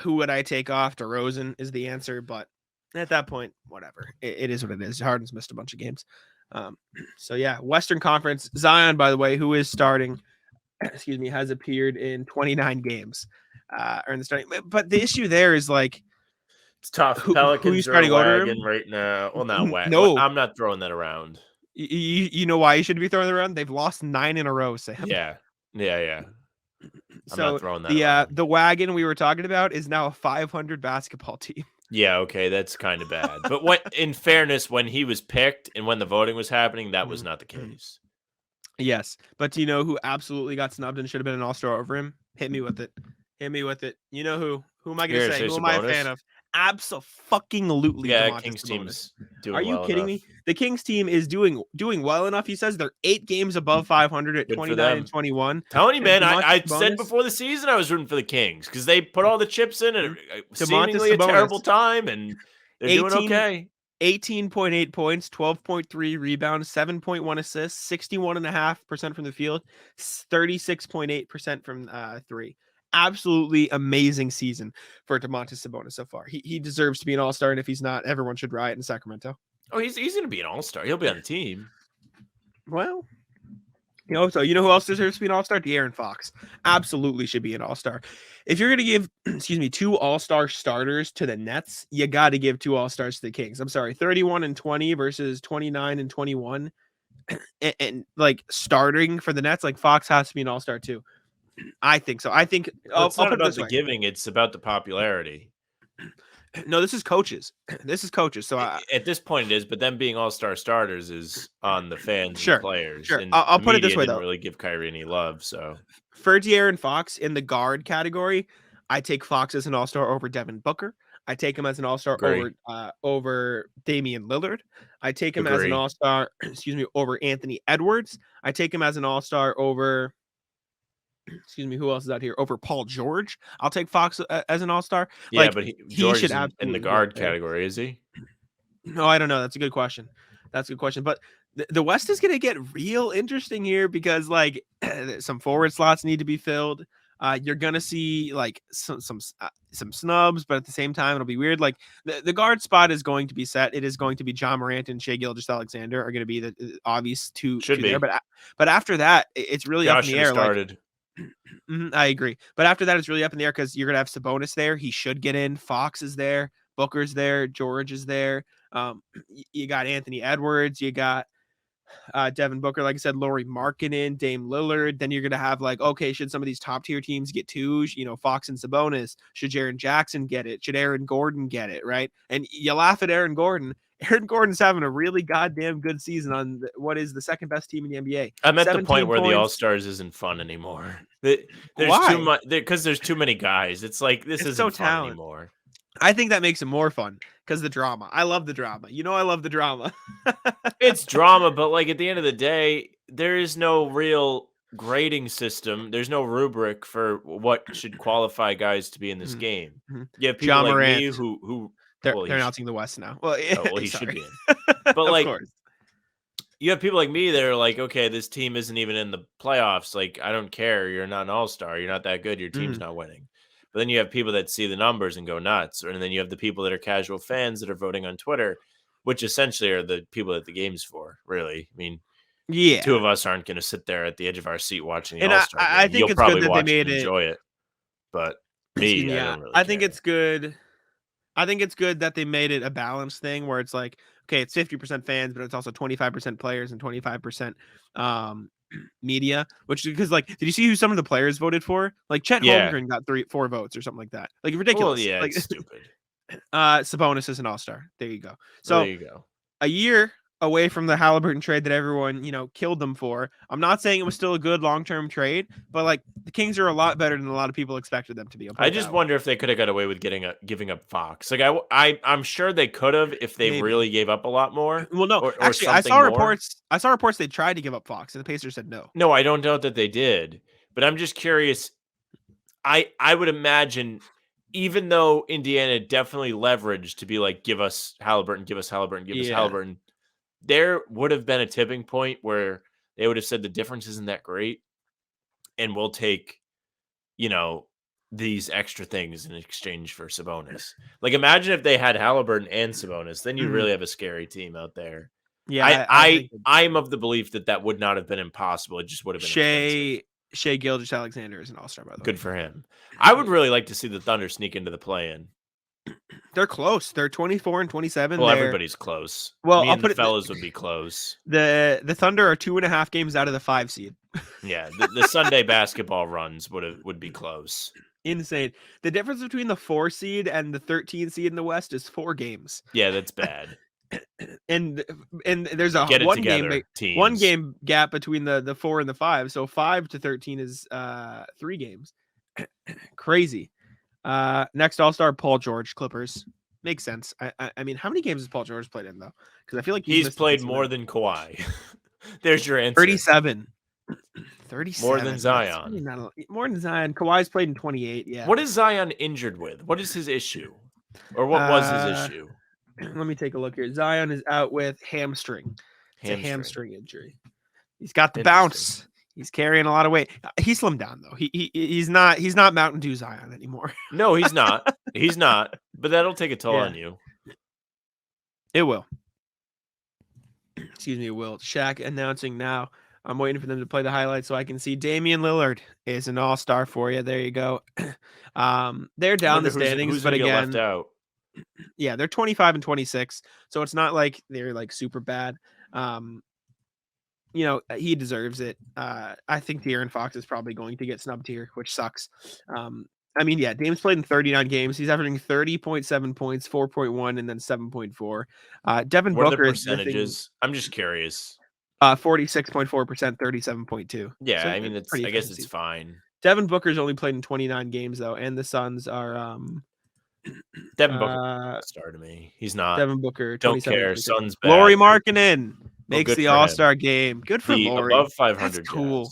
Who would I take off? DeRozan is the answer, but at that point, whatever. It is what it is. Harden's missed a bunch of games. So yeah, Western Conference. Zion, by the way, who is starting, excuse me, has appeared in 29 games. Or in the starting, but the issue there is like, it's tough. Pelicans are wagging right now. Well, not wagging. No, I'm not throwing that around. You know why you should be throwing it around? They've lost 9 in a row, Sam. Yeah. I'm not throwing that around. The wagon we were talking about is now a 500 basketball team. Yeah, okay, that's kind of bad. But in fairness, when he was picked and when the voting was happening, that was not the case. Yes, but do you know who absolutely got snubbed and should have been an all-star over him? Hit me with it. You know who? Who am I going to say? Who am I a fan of? Absolutely. Yeah, Kings team's doing. Are you kidding me? The Kings team is doing well enough. He says they're 8 games above 500 at 29 and 21. Telling you, man, I said before the season I was rooting for the Kings because they put all the chips in at seemingly a terrible time, and they're doing okay. 18.8 points, 12.3 rebounds, 7.1 assists, 61.5% from the field, 36.8% from 3. Absolutely amazing season for Domantas Sabonis so far. He deserves to be an all-star, and if he's not, everyone should riot in Sacramento. Oh, he's going to be an all-star. He'll be on the team. Well, so you know who else deserves to be an all-star? De'Aaron Fox. Absolutely should be an all-star. If you're going to give, 2 all-star starters to the Nets, you got to give 2 all-stars to the Kings. I'm sorry, 31 and 20 versus 29 and 21. and like starting for the Nets, like Fox has to be an all-star too. I think so. I think it's not about the giving; it's about the popularity. No, this is coaches. So at this point, it is. But them being all-star starters is on the fans and players. Sure. And I'll put it this way, didn't really give Kyrie any love. So for De'Aaron Fox in the guard category, I take Fox as an all-star over Devin Booker. I take him as an all-star over Damian Lillard. I take him as an all-star, over Anthony Edwards. I take him as an all-star over. Who else is out here? Over Paul George. I'll take Fox as an all-star. Yeah, but he should have in the guard category, is he? No, I don't know. That's a good question. But the West is going to get real interesting here because like some forward slots need to be filled. You're going to see like some snubs, but at the same time, it'll be weird. Like the guard spot is going to be set. It is going to be John Morant and Shai Gilgeous-Alexander are going to be the obvious two. Should be. There. But after that, it's really up in the air. Started. I agree. But after that, it's really up in the air because you're going to have Sabonis there. He should get in. Fox is there. Booker's there. George is there. You got Anthony Edwards. You got Devin Booker. Like I said, Lauri Markkanen, Dame Lillard. Then you're going to have like, okay, should some of these top tier teams get 2? Fox and Sabonis. Should Jaren Jackson get it? Should Aaron Gordon get it? Right? And you laugh at Aaron Gordon. Aaron Gordon's having a really goddamn good season on what is the second best team in the NBA. I'm at the point where the All-Stars isn't fun anymore. There's too much because there's too many guys. It's like this isn't so fun anymore. I think that makes it more fun because the drama. I love the drama. I love the drama. It's drama, but like at the end of the day, there is no real grading system. There's no rubric for what should qualify guys to be in this game. You have people like me who they're announcing the West now. Well, he should be in. But like, you have people like me that are like, okay, this team isn't even in the playoffs. Like, I don't care. You're not an all-star. You're not that good. Your team's not winning. But then you have people that see the numbers and go nuts. And then you have the people that are casual fans that are voting on Twitter, which essentially are the people that the game's for, really. I mean, yeah, 2 of us aren't going to sit there at the edge of our seat watching the and All-Star game. I think You'll it's probably good that watch they made and enjoy it. But me, I don't really think it's good. I think it's good that they made it a balanced thing where it's like, okay, it's 50% fans, but it's also 25% players and 25% media, which because like, did you see who some of the players voted for? Like Chet Yeah. Holmgren got 4 votes or something like that. Like Well, ridiculous. yeah, Like it's stupid. Sabonis is an all-star. There you go. Well, So there you go. a year away from the Halliburton trade that everyone, killed them for. I'm not saying it was still a good long-term trade, but like the Kings are a lot better than a lot of people expected them to be. I just wonder if they could have got away with giving up Fox. Like I'm sure they could have if they Maybe. really gave up a lot more. Well, no, or actually, I something saw more. reports. I saw reports they tried to give up Fox, and the Pacers said no. No, I don't doubt that they did, but I'm just curious. I would imagine, even though Indiana definitely leveraged to be like, give us Halliburton, give us Halliburton, give us Yeah. Halliburton, there would have been a tipping point where they would have said the difference isn't that great, and we'll take, these extra things in exchange for Sabonis. Like, imagine if they had Halliburton and Sabonis, then you really have a scary team out there. Yeah, I'm of the belief that would not have been impossible. It just would have been expensive. Shea Gilgeous-Alexander is an all-star, by the way. Good for him. I would really like to see the Thunder sneak into the play-in. They're close. They're 24 and 27. Well, everybody's close. Well, Me I'll and put the it fellas would be close. The Thunder are 2.5 games out of the 5 seed. Yeah, the Sunday basketball runs would be close. Insane. The difference between the 4 seed and the 13 seed in the West is 4 games. Yeah, that's bad. and there's a Get it one together, game teams. 1 game gap between the 4 and the 5. So 5 to 13 is 3 games. Crazy. Next all-star, Paul George, Clippers. Makes sense. I mean, how many games has Paul George played in though? Because I feel like he's played more than Kawhi. There's your answer. 37. 37. More than Zion. More than Zion. Kawhi's played in 28. Yeah. What is Zion injured with? What is his issue? Or what was his issue? Let me take a look here. Zion is out with hamstring. It's a hamstring injury. He's got the bounce. He's carrying a lot of weight. He slimmed down though. He's not Mountain Dew Zion anymore. No, he's not. He's not. But that'll take a toll on you. It will. Excuse me, it will. Shaq announcing now. I'm waiting for them to play the highlights so I can see Damian Lillard is an all-star for you. There you go. They're down the standings, but again, left out. Yeah, they're 25 and 26, so it's not like they're like super bad. He deserves it. I think De'Aaron Fox is probably going to get snubbed here, which sucks. Dame's played in 39 games. He's averaging 30.7 points, 4.1, and then 7.4. Devin What are Booker the percentages? I'm just curious. 46.4%, 37.2. Yeah, So I mean, I guess it's fine. Devin Booker's only played in 29 games though, and the Suns are Devin Booker star to me. He's not. Devin Booker. Don't care. Suns bad. Lauri Markkanen makes the for All-Star game. Good for Lauri. Above 500. That's cool.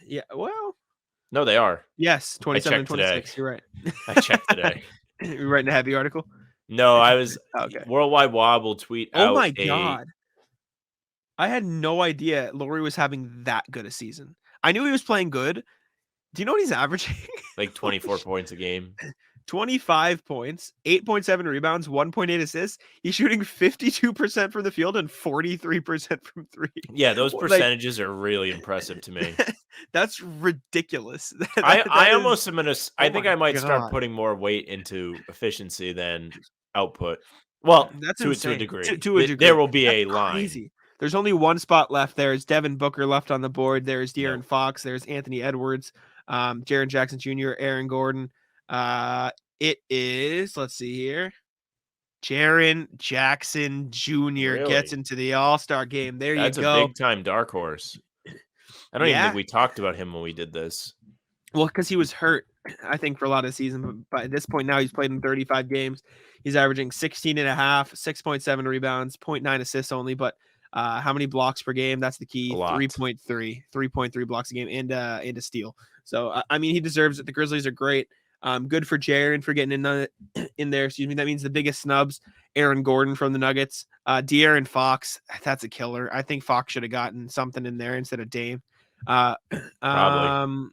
Yeah. Well. No, they are. Yes, 27 and 26. Today. You're right. I checked today. You're writing a heavy article. No, I was. Okay. Worldwide Wob will tweet out. Oh my god! I had no idea Lauri was having that good a season. I knew he was playing good. Do you know what he's averaging? Like 24 points a game. 25 points, 8.7 rebounds, 1.8 assists. He's shooting 52% from the field and 43% from 3. Yeah, those percentages are really impressive to me. That's ridiculous. I almost am gonna. I think I might start putting more weight into efficiency than output. Well, that's to insane. a degree. To a degree. There will be that's a line. Crazy. There's only one spot left. There's Devin Booker left on the board. There's De'Aaron Fox. There's Anthony Edwards, Jaren Jackson Jr., Aaron Gordon. It is, let's see here. Jaren Jackson Jr. gets into the All-Star game. That's you go. That's a big-time dark horse. I don't even think we talked about him when we did this. Well, because he was hurt, I think, for a lot of the season. But at this point now, he's played in 35 games. He's averaging 16 and a half, 6.7 rebounds, 0.9 assists only. But how many blocks per game? That's the key. 3.3 blocks a game and a steal. So, he deserves it. The Grizzlies are great. Good for Jaren for getting in there. Excuse me. That means the biggest snubs, Aaron Gordon from the Nuggets, De'Aaron Fox. That's a killer. I think Fox should have gotten something in there instead of Dame. Probably.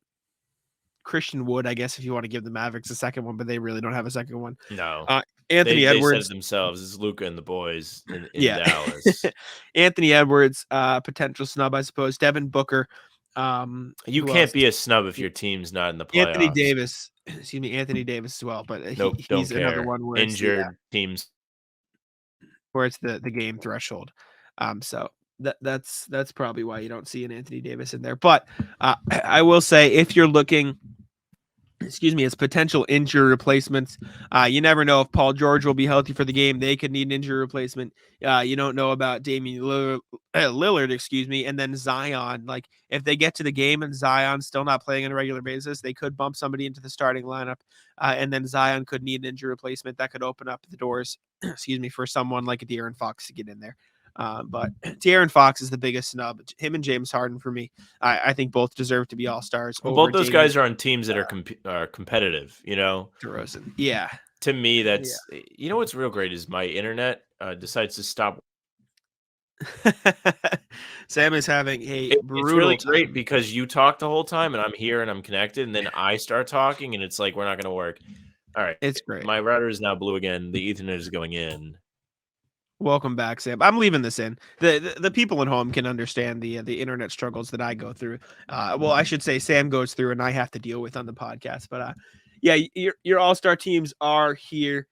Christian Wood, I guess, if you want to give the Mavericks a second one, but they really don't have a second one. No. Anthony Edwards. They said it themselves. It's Luka and the boys in Dallas. Anthony Edwards, potential snub, I suppose. Devin Booker. You Who can't else? be a snub if your team's not in the Anthony playoffs. Davis. Excuse me, Anthony Davis as well. But Nope, don't he's another care. one where it's Injured teams. the game threshold. So that's probably why you don't see an Anthony Davis in there. But I will say, if you're looking, as potential injury replacements, you never know if Paul George will be healthy for the game. They could need an injury replacement. You don't know about Damian Lillard, and then Zion. Like, if they get to the game and Zion's still not playing on a regular basis, they could bump somebody into the starting lineup, and then Zion could need an injury replacement. That could open up the doors, for someone like a De'Aaron Fox to get in there. But De'Aaron Fox is the biggest snub. Him and James Harden, for me, I think both deserve to be all-stars. Well, over both those Damian guys are on teams that are competitive, DeRozan. Yeah. To me, that's what's real great is my internet decides to stop. Sam is having It's brutal really time. great because you talk the whole time and I'm here and I'm connected, and then I start talking and it's like we're not going to work. All right, it's great. My router is now blue again. The Ethernet is going in. Welcome back, Sam. I'm leaving this in. The people at home can understand the internet struggles that I go through. Well, I should say Sam goes through and I have to deal with on the podcast. But your all-star teams are here.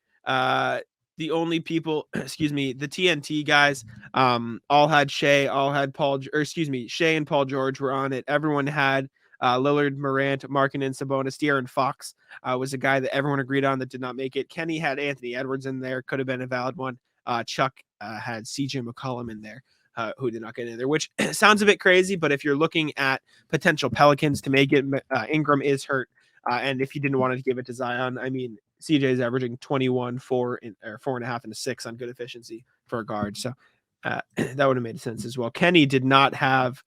The only people, the TNT guys, all had Shea, all had Paul, Shea and Paul George were on it. Everyone had Lillard, Morant, Markkanen, Sabonis. De'Aaron Fox was a guy that everyone agreed on that did not make it. Kenny had Anthony Edwards in there, could have been a valid one. Chuck had CJ McCollum in there, who did not get in there, which sounds a bit crazy, but if you're looking at potential Pelicans to make it, Ingram is hurt. And if you didn't want to give it to Zion, I mean, CJ is averaging 21, 4.5 and a 6 on good efficiency for a guard. So that would have made sense as well. Kenny did not have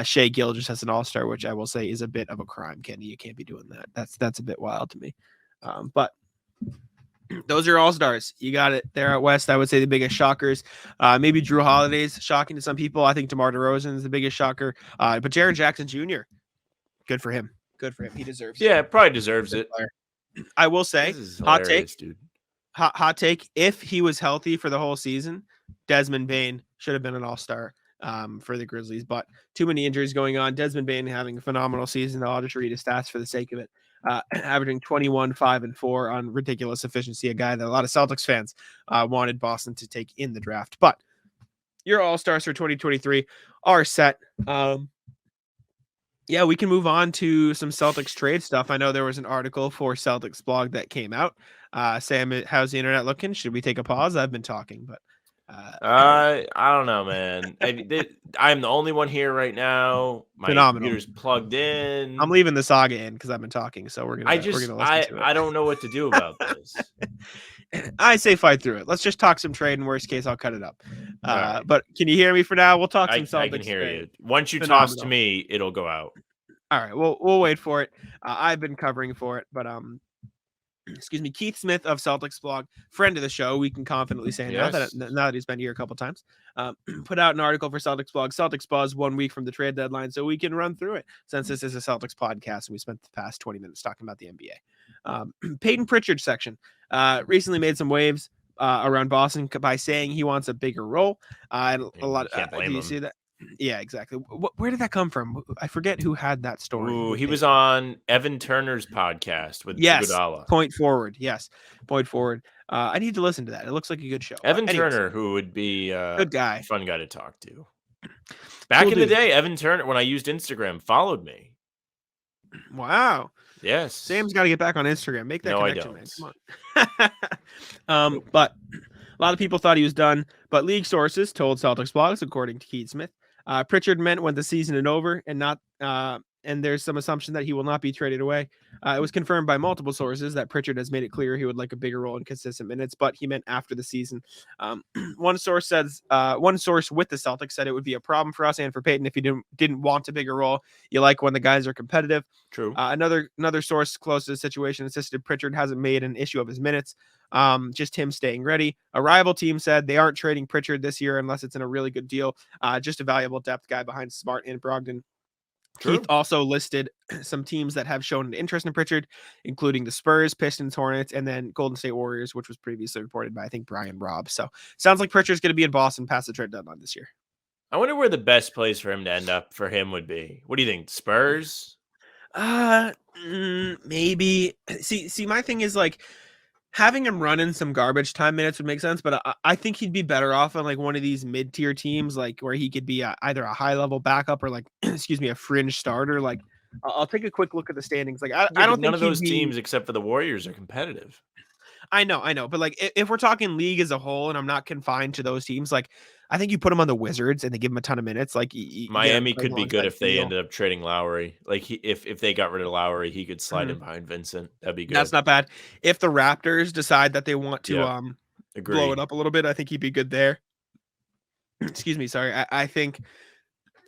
Shea Gilgeous as an all-star, which I will say is a bit of a crime. Kenny, you can't be doing that. That's a bit wild to me. But those are all-stars. You got it there at West. I would say the biggest shockers. Maybe Drew Holiday's shocking to some people. I think DeMar DeRozan is the biggest shocker. But Jaren Jackson Jr., good for him. Good for him. He deserves it. Yeah, probably deserves it. I will say, hot take, dude. Hot take. If he was healthy for the whole season, Desmond Bane should have been an all-star for the Grizzlies. But too many injuries going on. Desmond Bane having a phenomenal season. I'll just read his stats for the sake of it. Averaging 21, 5, and 4 on ridiculous efficiency. A guy that a lot of Celtics fans wanted Boston to take in the draft. But your all-stars for 2023 are set. We can move on to some Celtics trade stuff. I know there was an article for CelticsBlog that came out. Sam, how's the internet looking? Should we take a pause? I've been talking, but I don't know, man. I'm the only one here right now. My computer's plugged in. I'm leaving the saga in because I've been talking, so we're gonna listen to it. I don't know what to do about this. I say fight through it. Let's just talk some trade. In worst case, I'll cut it up. Right. But can you hear me for now? We'll talk some Celtics. I can hear you. Once you toss to me, it'll go out. All right. We'll wait for it. I've been covering for it, but Keith Smith of CelticsBlog, friend of the show, we can confidently say now that he's been here a couple times, put out an article for CelticsBlog, Celtics Buzz, 1 week from the trade deadline, so we can run through it since this is a Celtics podcast and we spent the past 20 minutes talking about the NBA. Peyton Pritchard section recently made some waves around Boston by saying he wants a bigger role. And a lot. Do you see that? Yeah, exactly. Where did that come from? I forget who had that story. Ooh, he was on Evan Turner's podcast with Iguodala. Point forward. Yes, point forward. I need to listen to that. It looks like a good show. Evan Turner, who would be a good guy, fun guy to talk to. Back in the day, Evan Turner, when I used Instagram, followed me. Wow. Yes. Sam's got to get back on Instagram. Make that connection, man. Come on. But a lot of people thought he was done, but league sources told Celtics blogs, according to Keith Smith, Pritchard meant when the season is over and not, and there's some assumption that he will not be traded away. It was confirmed by multiple sources that Pritchard has made it clear he would like a bigger role in consistent minutes, but he meant after the season. One source with the Celtics said it would be a problem for us and for Peyton if he didn't want a bigger role. You like when the guys are competitive. True. Another source close to the situation insisted Pritchard hasn't made an issue of his minutes. Just him staying ready. A rival team said they aren't trading Pritchard this year unless it's in a really good deal. Just a valuable depth guy behind Smart and Brogdon. True. Keith also listed some teams that have shown an interest in Pritchard, including the Spurs, Pistons, Hornets, and then Golden State Warriors, which was previously reported by, I think, Brian Robb. So sounds like Pritchard's going to be in Boston past the trade deadline this year. I wonder where the best place for him to end up for him would be. What do you think? Spurs? Maybe. See, my thing is like having him run in some garbage time minutes would make sense, but I think he'd be better off on like one of these mid-tier teams, like where he could be either a high-level backup or like, excuse me, a fringe starter. Like, I'll take a quick look at the standings. Like, I don't think none of those he'd be... teams except for the Warriors are competitive. I know, but like if we're talking league as a whole, and I'm not confined to those teams, like I think you put him on the Wizards and they give him a ton of minutes. Like Miami could be good if they ended up trading Lowry. Like if they got rid of Lowry, he could slide in behind Vincent. That'd be good. That's not bad. If the Raptors decide that they want to blow it up a little bit, I think he'd be good there. Excuse me, sorry. I think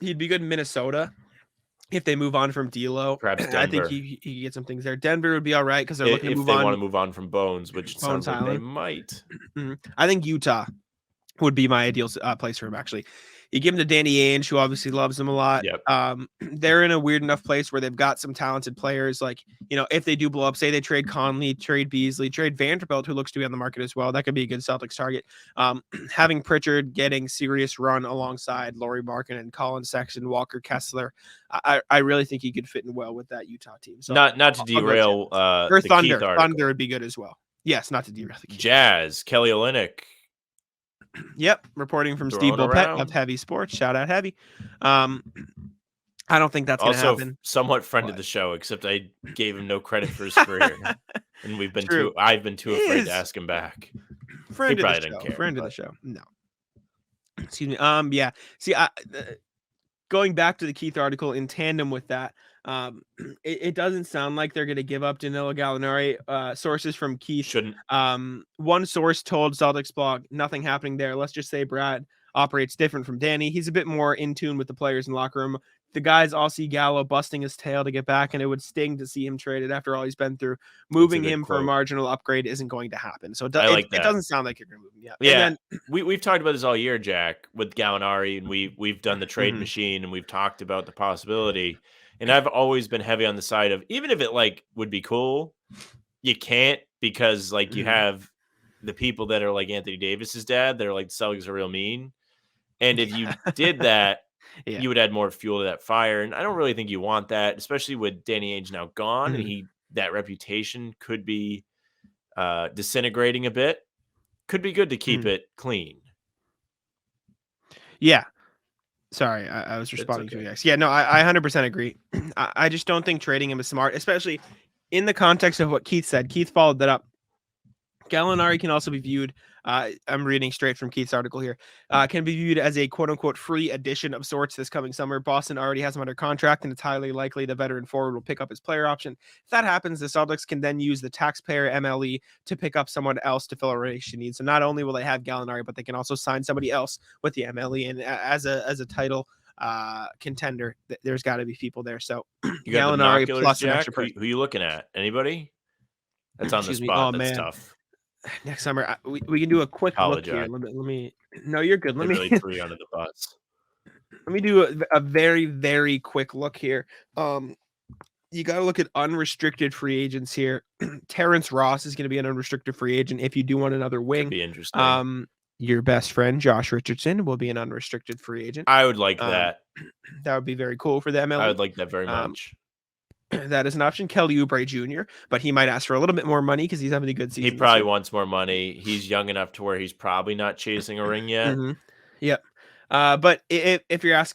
he'd be good in Minnesota. If they move on from D'Lo, perhaps Denver. I think he could get some things there. Denver would be all right because they're looking to move on. If they want to move on from Bones, which sounds like they might. I think Utah would be my ideal place for him, actually. You give him to Danny Ainge, who obviously loves him a lot. Yep. They're in a weird enough place where they've got some talented players. Like, if they do blow up, say they trade Conley, trade Beasley, trade Vanderbilt, who looks to be on the market as well. That could be a good Celtics target. Having Pritchard getting serious run alongside Lauri Markkanen, Colin Sexton, Walker Kessler, I really think he could fit in well with that Utah team. So not to derail or Thunder. Thunder would be good as well. Yes, not to derail the Jazz, Kelly Olynyk. Yep, reporting from Steve Bulpett of Heavy Sports. Shout out Heavy. I don't think that's going to happen. Somewhat friend of the show, except I gave him no credit for his career, and I've been too afraid to ask him back. Friend of the show. No. Excuse me. Yeah. See, going back to the Keith article in tandem with that, it doesn't sound like they're going to give up Danilo Gallinari. Sources from Keith shouldn't. One source told CelticsBlog nothing happening there. Let's just say Brad operates different from Danny. He's a bit more in tune with the players in the locker room. The guys all see Gallo busting his tail to get back, and it would sting to see him traded after all he's been through. Moving him for a marginal upgrade isn't going to happen. So it doesn't sound like you're going to move him yet. Yeah, and then, we've talked about this all year, Jack, with Gallinari, and we've done the trade machine, and we've talked about the possibility. And I've always been heavy on the side of, even if it like would be cool, you can't, because like you have the people that are like Anthony Davis's dad that are like, the Celtics are real mean. And if you did that, you would add more fuel to that fire. And I don't really think you want that, especially with Danny Ainge now gone. And that reputation could be disintegrating a bit. Could be good to keep it clean. Yeah. Sorry, I was responding to you guys. Yeah, no, I 100% agree. I just don't think trading him is smart, especially in the context of what Keith said. Keith followed that up. Gallinari can also be viewed, I'm reading straight from Keith's article here, can be viewed as a quote-unquote free addition of sorts this coming summer. Boston already has him under contract, and it's highly likely the veteran forward will pick up his player option. If that happens, the Celtics can then use the taxpayer MLE to pick up someone else to fill a rotation need. So not only will they have Gallinari, but they can also sign somebody else with the MLE. And as a title contender, there's got to be people there. So you got Gallinari plus Jack, an extra person. Who you looking at? Anybody? That's on the spot. That's tough. Next summer, we can do a quick look here. Let me. No, you're good. Let me really threw you under the bus. Let me do a very, very quick look here. You got to look at unrestricted free agents here. Terrence Ross is going to be an unrestricted free agent. If you do want another wing, could be interesting. Your best friend Josh Richardson will be an unrestricted free agent. I would like that. That would be very cool for the MLB. I would like that very much. That is an option. Kelly Oubre Jr., but he might ask for a little bit more money because he's having a good season. He probably wants more money. He's young enough to where he's probably not chasing a ring yet. Yep. But if you're asking